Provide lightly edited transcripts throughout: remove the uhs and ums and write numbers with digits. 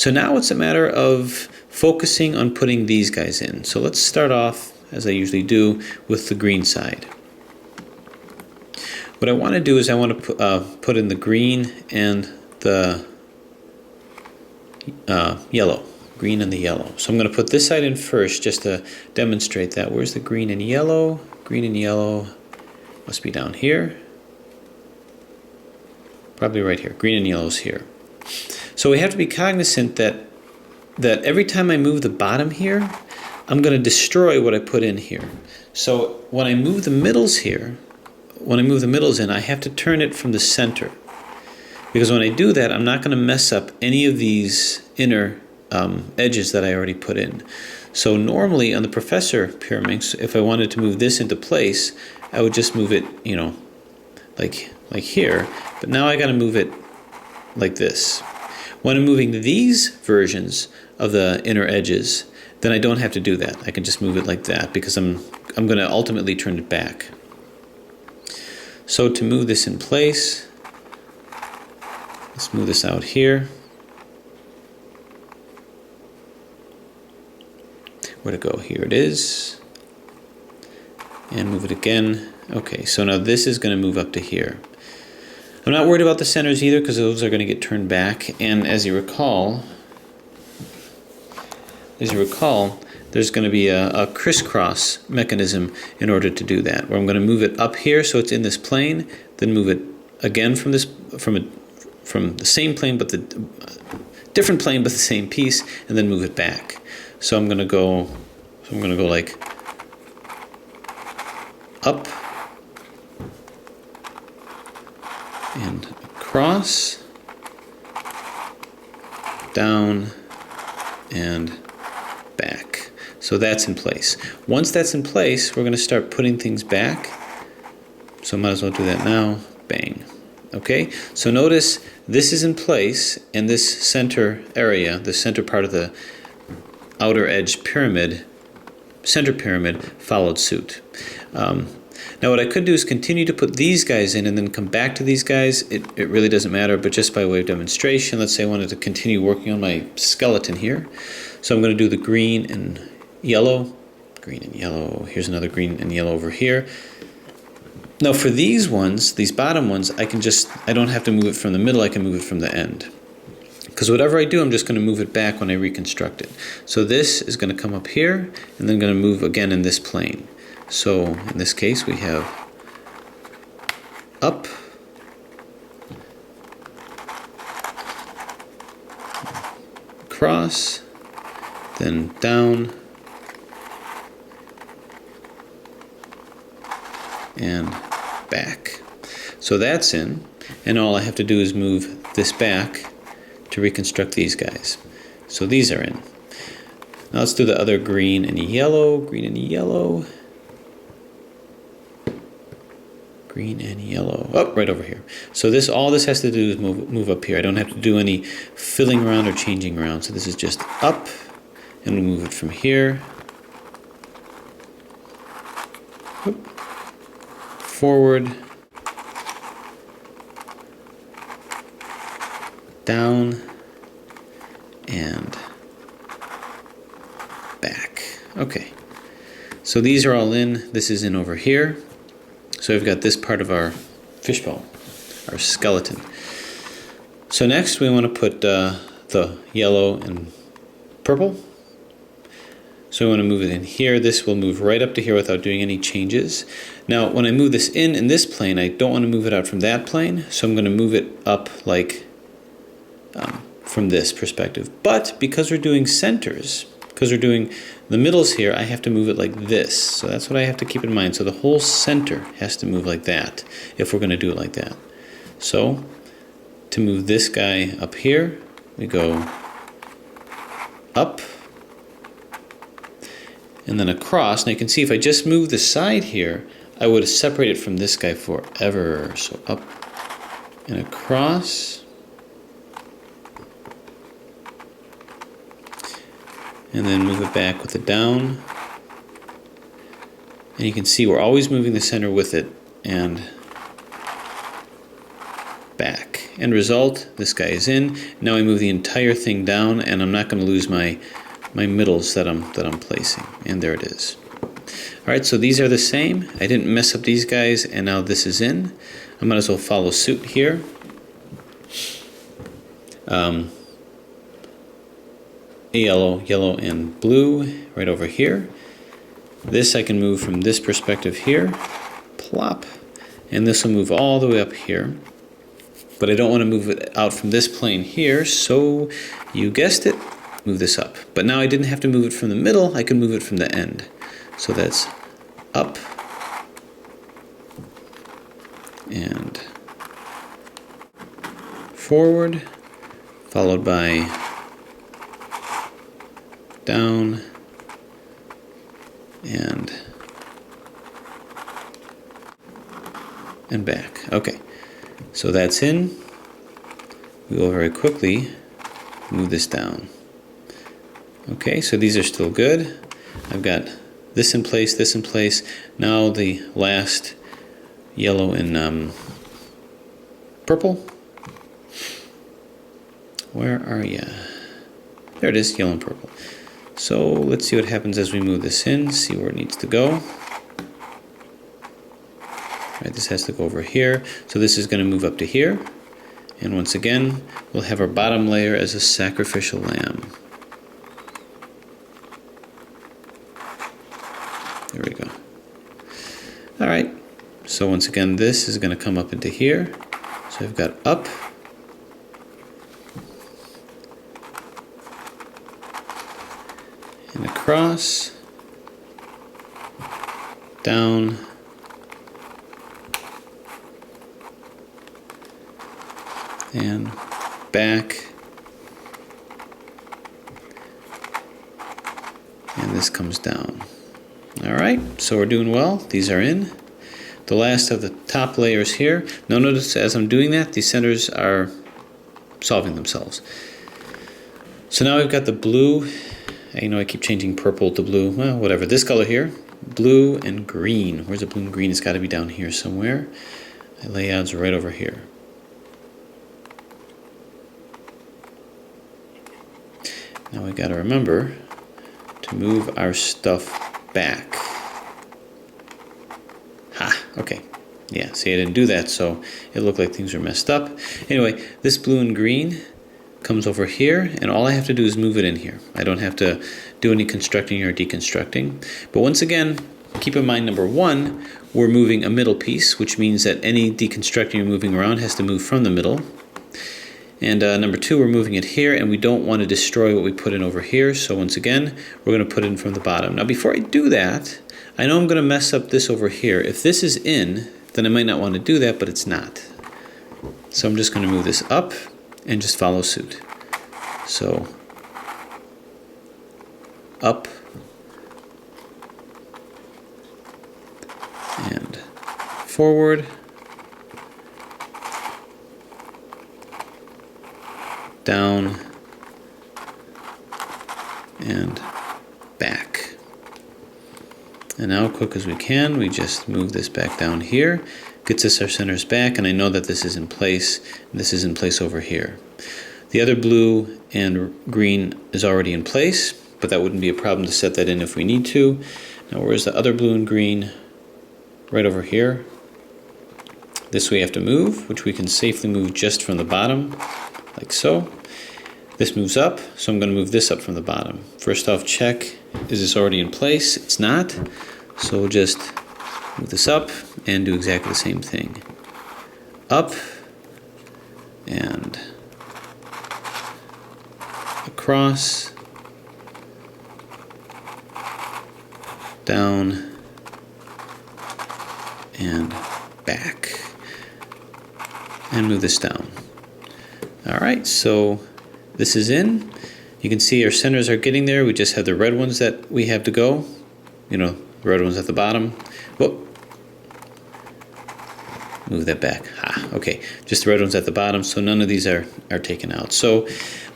So now it's a matter of focusing on putting these guys in. So let's start off, as I usually do, with the green side. What I want to do is I want to put in the green and the yellow. Green and the yellow. So I'm going to put this side in first just to demonstrate that. Where's the green and yellow? Green and yellow must be down here. Probably right here. Green and yellow is here. So we have to be cognizant that every time I move the bottom here, I'm going to destroy what I put in here. So when I move the middles here, when I move the middles in, I have to turn it from the center. Because when I do that, I'm not going to mess up any of these inner edges that I already put in. So normally on the Professor pyraminx, if I wanted to move this into place, I would just move it, you know, like here. But now I got to move it like this. When I'm moving these versions of the inner edges, then I don't have to do that. I can just move it like that because I'm going to ultimately turn it back. So to move this in place, let's move this out here. Where to go? Here it is. And move it again. Okay, so now this is going to move up to here. I'm not worried about the centers either because those are going to get turned back. And as you recall, there's going to be a crisscross mechanism in order to do that, where I'm going to move it up here so it's in this plane, then move it again from the same plane but the different plane but the same piece, and then move it back. So I'm going to go like up and across, down and back. So that's in place. Once that's in place, we're going to start putting things back. So I might as well do that now. Bang. Okay, so notice this is in place, and this center area, the center part of the outer edge pyramid, center pyramid, followed suit. Now what I could do is continue to put these guys in and then come back to these guys. It really doesn't matter, but just by way of demonstration, let's say I wanted to continue working on my skeleton here. So I'm going to do the green and yellow. Green and yellow. Here's another green and yellow over here. Now for these ones, these bottom ones, I don't have to move it from the middle, I can move it from the end. Because whatever I do, I'm just going to move it back when I reconstruct it. So this is going to come up here, and then going to move again in this plane. So in this case, we have up, across, then down, and back. So that's in, and all I have to do is move this back to reconstruct these guys. So these are in. Now let's do the other green and yellow, green and yellow, green and yellow. Oh, right over here. So this, all this has to do is move up here. I don't have to do any filling around or changing around. So this is just up, and we move it from here, whoop, forward, down, and back. Okay, so these are all in. This is in over here. So we've got this part of our fishbowl, our skeleton. So next we want to put the yellow and purple. So we want to move it in here. This will move right up to here without doing any changes. Now when I move this in this plane, I don't want to move it out from that plane, so I'm going to move it up like from this perspective. But because we're doing centers, because we're doing the middles here, I have to move it like this. So that's what I have to keep in mind. So the whole center has to move like that if we're going to do it like that. So to move this guy up here, we go up and then across. Now you can see if I just move the side here, I would have separated from this guy forever. So up and across. And then move it back with the down. And you can see we're always moving the center with it and back. End result, this guy is in. Now I move the entire thing down, and I'm not going to lose my middles that I'm placing. And there it is. All right, so these are the same. I didn't mess up these guys, and now this is in. I might as well follow suit here. Yellow, and blue right over here. This I can move from this perspective here. Plop. And this will move all the way up here. But I don't want to move it out from this plane here, so you guessed it, move this up. But now I didn't have to move it from the middle, I can move it from the end. So that's up and forward, followed by down and back. Okay, so that's in. We will very quickly move this down. Okay, so these are still good. I've got this in place, this in place. Now the last yellow and purple. Where are ya? There it is, yellow and purple. So let's see what happens as we move this in, see where it needs to go. All right, this has to go over here. So this is going to move up to here. And once again, we'll have our bottom layer as a sacrificial lamb. There we go. All right, so once again, this is going to come up into here. So I've got up, and across, down, and back, and this comes down. All right, so we're doing well. These are in. The last of the top layers here. Now notice as I'm doing that, these centers are solving themselves. So now we've got the blue. You know I keep changing purple to blue. Well, whatever. This color here, blue and green. Where's the blue and green? It's got to be down here somewhere. My layout's right over here. Now we got to remember to move our stuff back. Ha, okay. Yeah, see I didn't do that, so it looked like things were messed up. Anyway, this blue and green comes over here, and all I have to do is move it in here. I don't have to do any constructing or deconstructing. But once again, keep in mind, number one, we're moving a middle piece, which means that any deconstructing or moving around has to move from the middle. And number two, we're moving it here, and we don't want to destroy what we put in over here. So once again, we're going to put in from the bottom. Now before I do that, I know I'm going to mess up this over here. If this is in, then I might not want to do that, but it's not. So I'm just going to move this up and just follow suit. So up and forward, down and back. And now, quick as we can, we just move this back down here. Gets us our centers back, and I know that this is in place, and this is in place over here. The other blue and green is already in place, but that wouldn't be a problem to set that in if we need to. Now where's the other blue and green? Right over here. This we have to move, which we can safely move just from the bottom, like so. This moves up, so I'm going to move this up from the bottom. First off, check, is this already in place? It's not, so we'll just move this up and do exactly the same thing. Up and across, down and back, and move this down. All right, so this is in. You can see our centers are getting there. We just have the red ones that we have to go. You know, the red ones at the bottom. Whoop. Move that back. Okay, just the red ones at the bottom, so none of these are taken out. So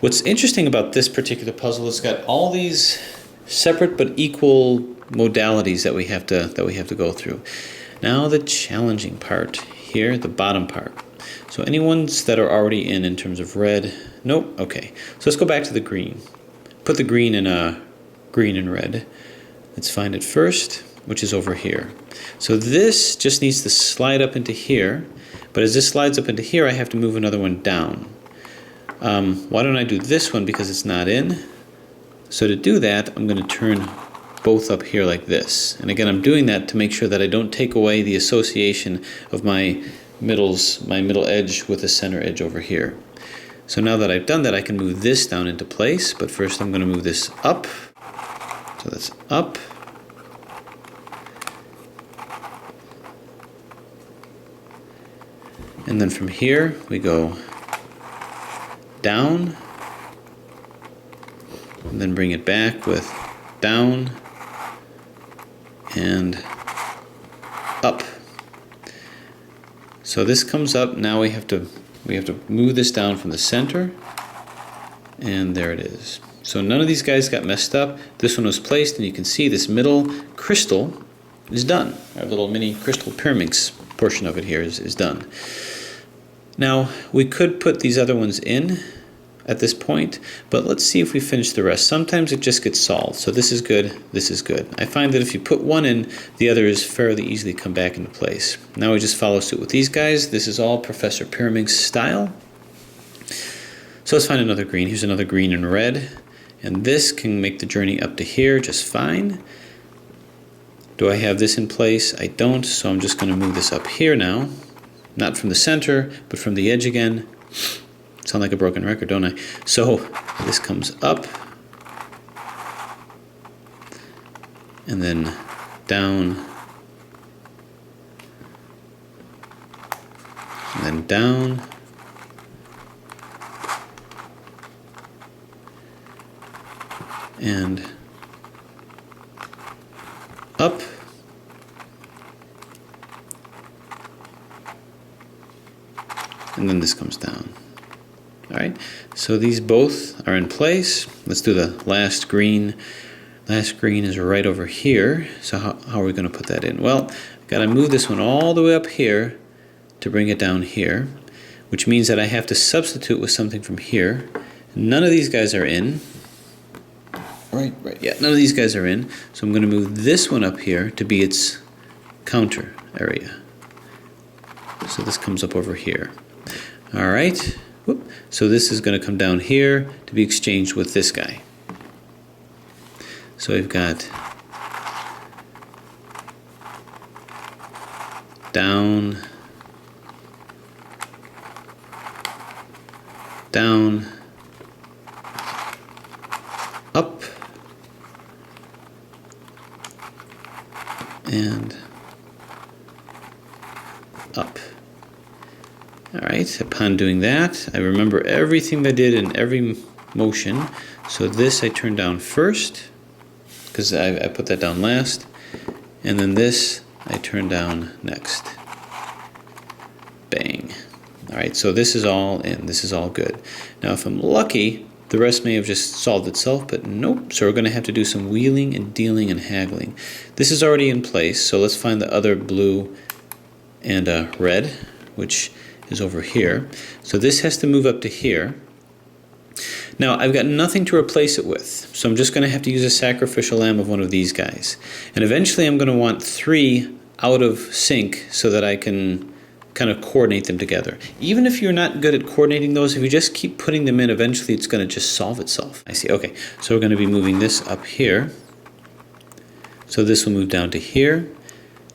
what's interesting about this particular puzzle, it's got all these separate but equal modalities that we have to go through. Now the challenging part here, the bottom part. So any ones that are already in terms of red, nope, okay. So let's go back to the green. Put the green in green and red. Let's find it first, which is over here. So this just needs to slide up into here, but as this slides up into here, I have to move another one down. Why don't I do this one because it's not in? So to do that, I'm going to turn both up here like this. And again, I'm doing that to make sure that I don't take away the association of my middle edge with the center edge over here. So now that I've done that, I can move this down into place, but first I'm going to move this up. So that's up. And then from here, we go down, and then bring it back with down and up. So this comes up. Now we have to move this down from the center, and there it is. So none of these guys got messed up. This one was placed, and you can see this middle crystal is done. Our little mini crystal pyraminx portion of it here is done. Now we could put these other ones in at this point, but let's see if we finish the rest. Sometimes it just gets solved. So this is good, this is good. I find that if you put one in, the others fairly easily come back into place. Now we just follow suit with these guys. This is all Professor Pyraminx style. So let's find another green. Here's another green and red. And this can make the journey up to here just fine. Do I have this in place? I don't, so I'm just going to move this up here now. Not from the center, but from the edge again. Sound like a broken record, don't I? So this comes up, and then down, and then down, and up, and then this comes down. All right, so these both are in place. Let's do the last green. Last green is right over here. So how are we going to put that in? Well, I've got to move this one all the way up here to bring it down here, which means that I have to substitute with something from here. None of these guys are in. Right, yeah, none of these guys are in. So I'm going to move this one up here to be its counter area. So this comes up over here. All right. Whoop. So this is going to come down here to be exchanged with this guy. So we've got down, down, up, and up. All right, upon doing that, I remember everything I did in every motion. So this I turn down first, because I put that down last. And then this I turn down next. Bang. All right, so this is all in. This is all good. Now, if I'm lucky, the rest may have just solved itself, but nope. So we're going to have to do some wheeling and dealing and haggling. This is already in place, so let's find the other blue and red, which is over here. So this has to move up to here. Now I've got nothing to replace it with, so I'm just going to have to use a sacrificial lamb of one of these guys. And eventually I'm going to want 3 out of sync so that I can kind of coordinate them together. Even if you're not good at coordinating those, if you just keep putting them in, eventually it's going to just solve itself. I see. Okay, so we're going to be moving this up here. So this will move down to here.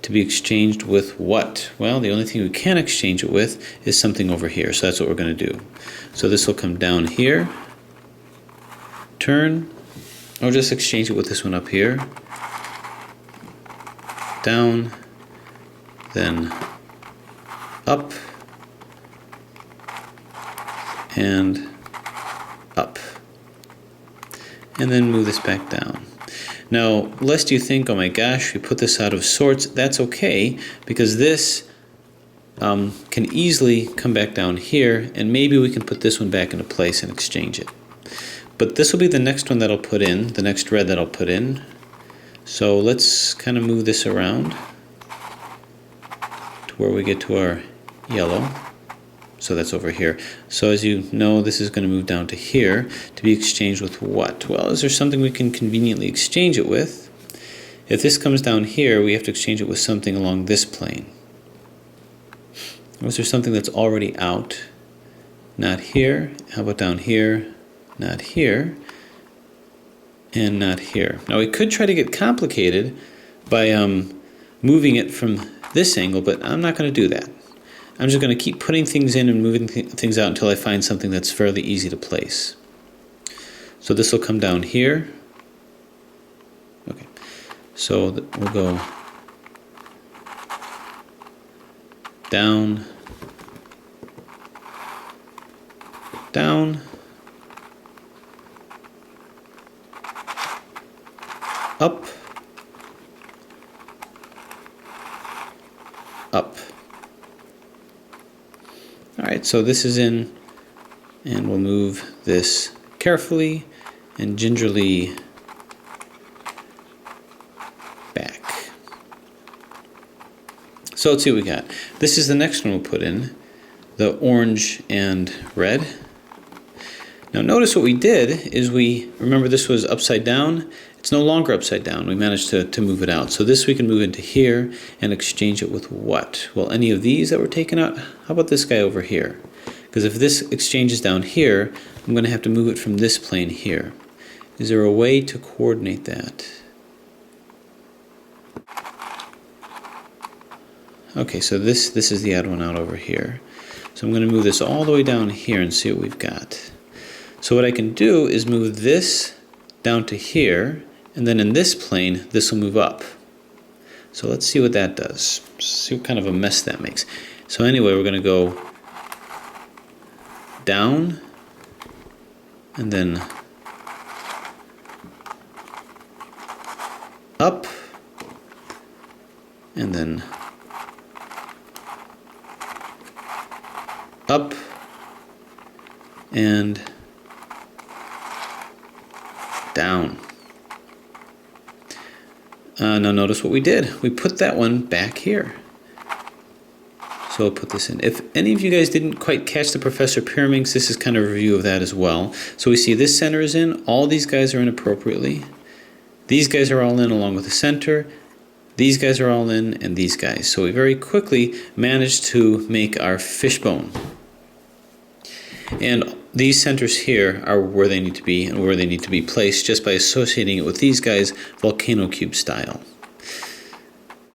To be exchanged with what? Well, the only thing we can exchange it with is something over here. So that's what we're going to do. So this will come down here, turn, or just exchange it with this one up here, down, then up, and up. And then move this back down. Now, lest you think, oh my gosh, we put this out of sorts, that's okay, because this can easily come back down here, and maybe we can put this one back into place and exchange it. But this will be the next one that I'll put in, the next red that I'll put in. So let's kind of move this around to where we get to our yellow. So that's over here. So as you know, this is going to move down to here to be exchanged with what? Well, is there something we can conveniently exchange it with? If this comes down here, we have to exchange it with something along this plane. Was there something that's already out? Not here. How about down here? Not here. And not here. Now we could try to get complicated by moving it from this angle, but I'm not going to do that. I'm just going to keep putting things in and moving things out until I find something that's fairly easy to place. So this will come down here. Okay, so we'll go down, down, up, up. Alright, so this is in, and we'll move this carefully and gingerly back. So let's see what we got. This is the next one we'll put in, the orange and red. Now notice what we did is remember this was upside down. It's no longer upside down. We managed to move it out. So this we can move into here and exchange it with what? Well, any of these that were taken out? How about this guy over here? Because if this exchanges down here, I'm going to have to move it from this plane here. Is there a way to coordinate that? Okay, so this is the odd one out over here. So I'm going to move this all the way down here and see what we've got. So what I can do is move this down to here, and then in this plane, this will move up. So let's see what that does. See what kind of a mess that makes. So anyway, we're going to go down, and then up, and then up, and down. Now notice what we did. We put that one back here. So I'll put this in. If any of you guys didn't quite catch the Professor pyraminx, this is kind of a review of that as well. So we see this center is in. All these guys are in appropriately. These guys are all in along with the center. These guys are all in, and these guys. So we very quickly managed to make our fishbone. And these centers here are where they need to be and where they need to be placed just by associating it with these guys volcano cube style.